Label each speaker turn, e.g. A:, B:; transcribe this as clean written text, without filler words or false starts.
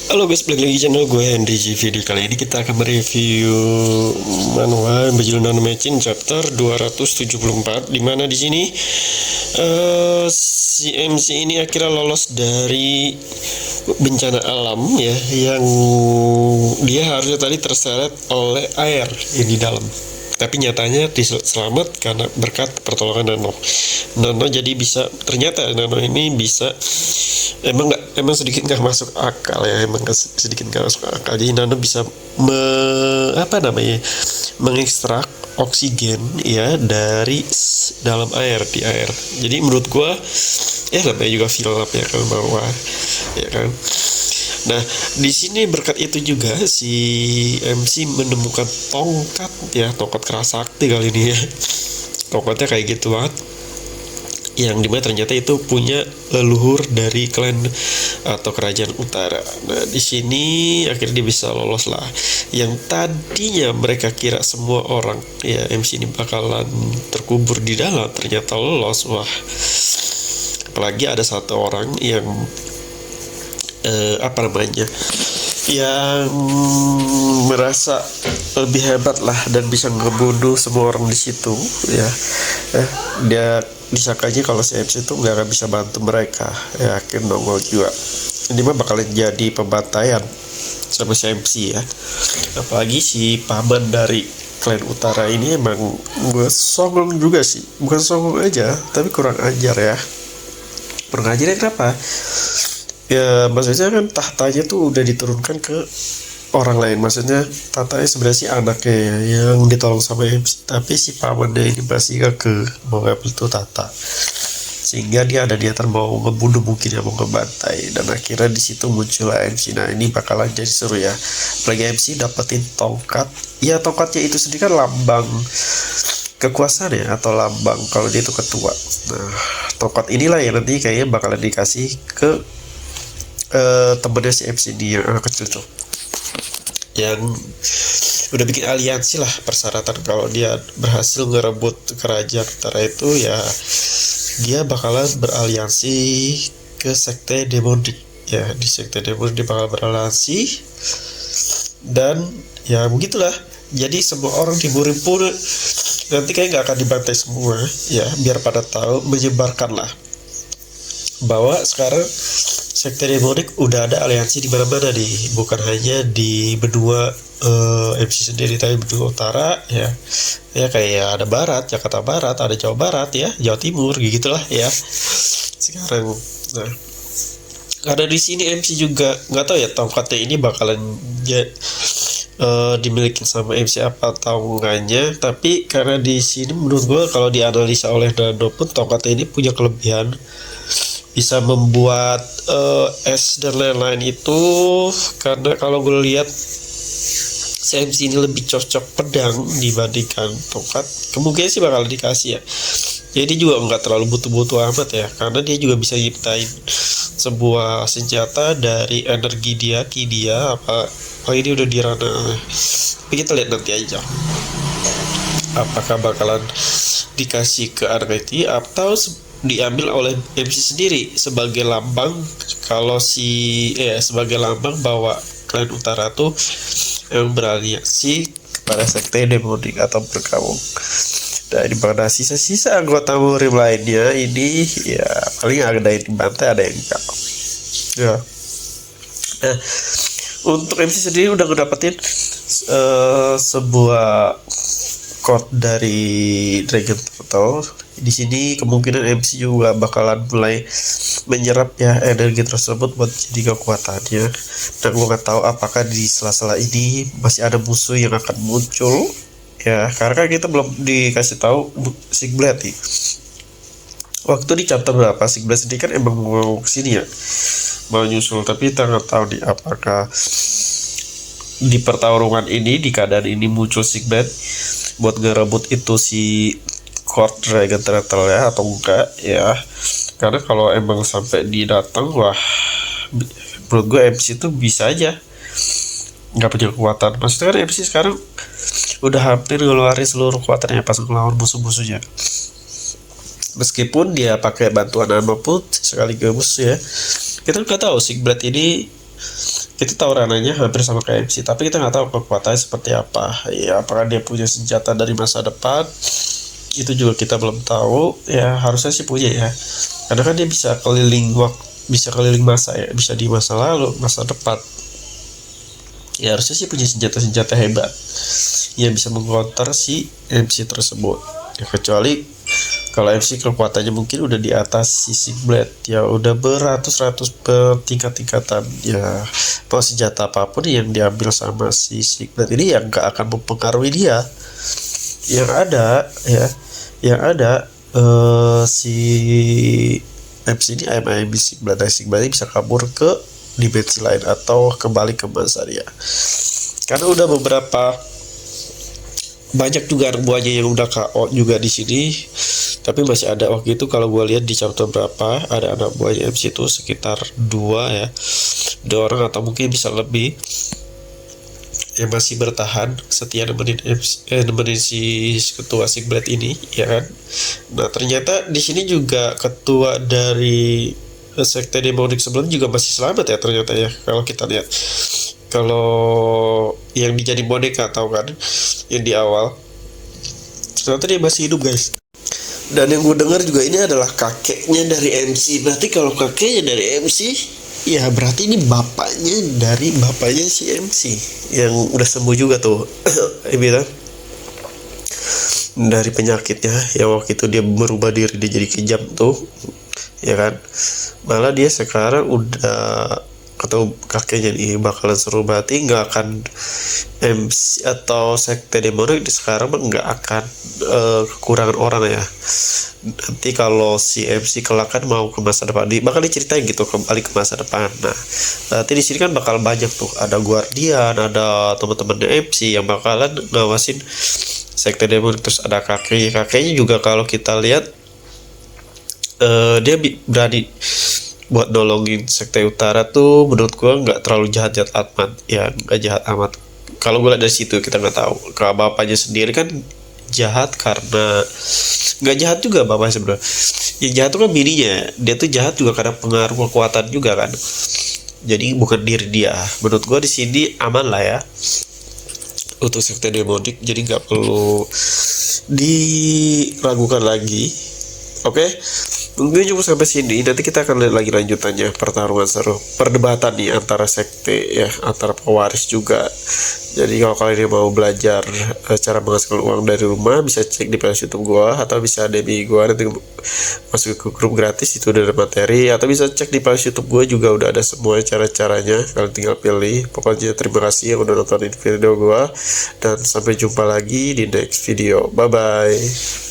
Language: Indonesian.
A: Halo guys, balik lagi channel gue Henry G. Video kali ini kita akan mereview manual Bajul Nano Machine chapter 274, dimana di sini si MC ini akhirnya lolos dari bencana alam ya, yang dia harusnya tadi terseret oleh air yang di dalam. Tapi nyatanya diselamat karena berkat pertolongan Nano jadi bisa, ternyata Nano ini bisa emang sedikit nggak masuk akal ya, sedikit nggak masuk akal. Jadi Nano bisa mengekstrak oksigen ya dari dalam air, di air. Jadi menurut gua ya namanya juga film ya kan, bahwa ya kan. Nah, di sini berkat itu juga si MC menemukan tongkat keras sakti kali ini ya. Tongkatnya kayak gitu banget, yang dimana ternyata itu punya leluhur dari klan atau kerajaan utara. Nah, di sini akhirnya dia bisa lolos lah. Yang tadinya mereka kira semua orang ya MC ini bakalan terkubur di dalam, ternyata lolos. Wah, apalagi ada satu orang yang yang merasa lebih hebat lah dan bisa ngebunuh semua orang di situ ya. Dia disangkanya kalau si MC itu nggak akan bisa bantu mereka ya, akhirnya nongol juga. Ini mah bakalan jadi pembantaian sama si MC ya. Apalagi si paman dari klan utara ini emang gue songong juga sih, bukan songong aja tapi kurang ajar ya. Kurang ajarnya kenapa? Ya maksudnya kan tahtanya tuh udah diturunkan ke orang lain, maksudnya tahtanya sebenarnya si anaknya ya, yang ditolong sama MC, tapi si pamannya ini masih ke mau ngambil tuh tahta, sehingga dia ada niatan mau ngebunuh, mungkin ya mau ngebantai, dan akhirnya di situ muncul MC. Nah, ini bakalan jadi seru ya, apalagi MC dapetin tongkat ya. Tongkatnya itu sendiri kan lambang kekuasaan ya, atau lambang kalau dia itu ketua. Nah, tongkat inilah yang nanti kayaknya bakalan dikasih ke temennya si MC ini yang anak kecil tuh, yang udah bikin aliansi lah. Persyaratan kalau dia berhasil ngerebut kerajaan utara itu ya, dia bakalan beraliansi ke sekte demonik ya. Di sekte demonik dia bakal beraliansi, dan ya begitulah. Jadi semua orang di Burimpur nanti kayak nggak akan dibantai semua ya, biar pada tahu, menyebarkan lah bahwa sekarang sekte demonik udah ada aliansi di mana-mana nih, bukan hanya di benua MC sendiri, tapi benua utara ya. Ya kayak ada barat, Jakarta Barat, ada Jawa Barat ya, Jawa Timur gitulah ya. Sekarang nah, karena di sini MC juga nggak tahu ya tongkatnya ini bakalan dimiliki sama MC apa atau enggaknya, tapi karena di sini menurut gue kalau dianalisa oleh Nano pun tongkatnya ini punya kelebihan, bisa membuat es dan lain-lain itu. Karena kalau gue lihat CMC ini lebih cocok pedang dibandingkan tongkat, kemungkinan sih bakal dikasih ya. Jadi juga nggak terlalu butuh-butuh amat ya, karena dia juga bisa nyiptain sebuah senjata dari energi dia, ki dia apa. Oh, ini udah di ranah, tapi kita lihat nanti aja apakah bakalan dikasih ke Arneti atau diambil oleh MC sendiri sebagai lambang, kalau sebagai lambang bahwa klan utara tuh yang beraliansi kepada sekte demonik atau bergabung. Dan di mana sisa-sisa anggota murim lainnya ini ya paling ada yang dibantai, ada yang enggak ya. Nah, untuk MC sendiri udah ngedapetin sebuah code dari Dragon Turtle. Di sini kemungkinan MC juga bakalan mulai menyerap ya energi tersebut buat jadi kekuatannya. Dan gue nggak tahu apakah di sela-sela ini masih ada musuh yang akan muncul ya, karena kita belum dikasih tahu Sigblade nih. Waktu di chapter berapa Sigblade sendiri kan emang mau kesini ya, mau nyusul, tapi kita nggak tahu nih apakah di pertarungan ini, di keadaan ini muncul Sigblade buat ngerebut itu si Court Dragon Turtle ya atau enggak ya. Karena kalau emang sampai dia datang, wah menurut gue MC itu bisa aja nggak punya kekuatan. Maksudnya kan MC sekarang udah hampir ngeluarin seluruh kekuatannya pas ngelawan musuh-musuhnya. meskipun dia pakai bantuan apapun sekaligus ya, kita nggak tahu Sigblade ini kita tahu rananya hampir sama kayak MC, tapi kita nggak tahu kekuatannya seperti apa. Ya, apakah dia punya senjata dari masa depan? Itu juga kita belum tahu. Ya, harusnya sih punya ya. Karena kan dia bisa keliling waktu, bisa keliling masa ya, bisa di masa lalu, masa depan. Ya, harusnya sih punya senjata-senjata hebat yang bisa mengcounter si MC tersebut. Ya, kecuali kalau MC kekuatannya mungkin udah di atas si Sigblade, ya udah beratus-ratus bertingkat-tingkatan. Ya, bahwa senjata apapun yang diambil sama si Sigblade ini yang gak akan mempengaruhi dia. Yang ada ya, yang ada si MC ini ayam Sigblade, Sigblade ini bisa kabur ke dimensi lain atau kembali ke masa dia. Karena udah beberapa banyak juga anak buahnya yang udah KO juga di sini, tapi masih ada. Waktu itu kalau gue lihat di chapter berapa, ada anak buahnya MC itu sekitar 2 orang atau mungkin bisa lebih yang masih bertahan setia nemenin si ketua Sigblade ini, ya kan. Nah, ternyata di sini juga ketua dari sekte demonik sebelumnya juga masih selamat ya ternyata ya, kalau kita lihat. Kalau yang dijadi boneka tahu kan, yang di awal ternyata dia masih hidup guys. Dan yang gue dengar juga ini adalah kakeknya dari MC. Berarti kalau kakeknya dari MC, ya berarti ini bapaknya si MC yang udah sembuh juga tuh. Bilang dari penyakitnya ya, waktu itu dia berubah diri, dia jadi kejam tuh, ya kan. Malah dia sekarang udah atau kakeknya nih bakalan seru. Berarti nggak akan MC atau sekte demonik di sekarang nggak akan kekurangan orang ya. Nanti kalau si MC kelak kan mau ke masa depan, bakal diceritain gitu kembali ke masa depan. Nah, nanti di sini kan bakal banyak tuh, ada guardian, ada teman-temannya MC yang bakalan ngawasin sekte demonik. Terus ada kakeknya juga, kalau kita lihat dia berani buat nolongin sekte utara tuh. Menurut gua nggak terlalu jahat amat ya, nggak jahat amat. Kalau gue lihat dari situ, kita nggak tahu. Kalau bapaknya sendiri kan jahat karena nggak jahat juga bapaknya sebenarnya. Yang jahat tuh kan bininya, dia tuh jahat juga karena pengaruh kekuatan juga kan. Jadi bukan diri dia. Menurut gua di sini aman lah ya untuk sekte demonik, jadi nggak perlu diragukan lagi. Oke, mungkin cuma sampai sini. Nanti kita akan lihat lagi lanjutannya, pertarungan seru, perdebatan nih antara sekte ya, antara pewaris juga. Jadi kalau kalian mau belajar cara menghasilkan uang dari rumah, bisa cek di playlist YouTube gua, atau bisa DM gua, nanti masuk ke grup gratis, itu udah ada materi. Atau bisa cek di playlist YouTube gua juga, udah ada semua cara-caranya, kalian tinggal pilih. Pokoknya terima kasih yang udah nontonin video gua, dan sampai jumpa lagi di next video. Bye bye.